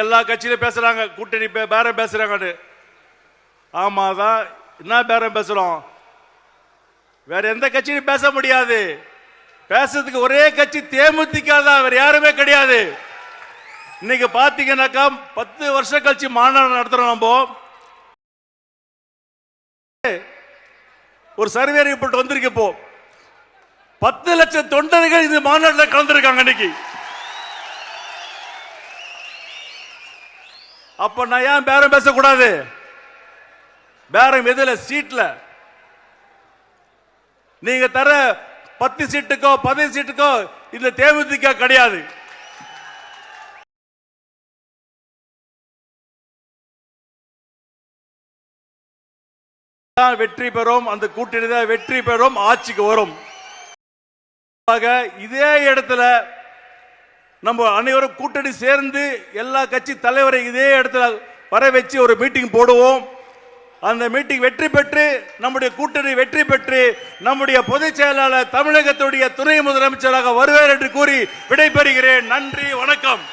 எல்லா கட்சியிலும் பேசுறாங்க, கூட்டணி பேரம் பேசுறாங்க. ஆமாதான், என்ன பேரம் பேசுறோம்? வேற எந்த கட்சியும் பேச முடியாது. பேசுறதுக்கு ஒரே கட்சி தேமுதிக தான், வேற யாருமே கிடையாது. இன்னைக்கு பாத்தீங்கன்னாக்கா 10 வருஷம் கழிச்சு மாநாடு நடத்துறோம். நம்ம ஒரு சர்வே ரிப்போர்ட் வந்திருக்கு. இப்போ 10 லட்சம் தொண்டர்கள் இந்த மாநாட்டில் கலந்துருக்காங்க இன்னைக்கு. அப்ப நான் ஏன் பேரம் பேசக்கூடாது? பேரம் எதுல? சீட்ல. நீங்க தர 10 சீட்டுக்கோ 15 சீட்டுக்கோ இந்த தேமுதிக கிடையாது. வெற்றி பெறும், அந்த கூட்டணி தான் வெற்றி பெறும், ஆட்சிக்கு வரும். இதே இடத்துல நம்ம அனைவரும் கூட்டணி சேர்ந்து எல்லா கட்சி தலைவரை இதே இடத்துல வர வச்சு ஒரு மீட்டிங் போடுவோம். அந்த மீட்டிங் வெற்றி பெற்று நம்முடைய கூட்டணி வெற்றி பெற்று நம்முடைய பொதுச் செயலாளர் தமிழகத்துடைய துணை முதலமைச்சராக வருவார் என்று கூறி விடைபெறுகிறேன். நன்றி, வணக்கம்.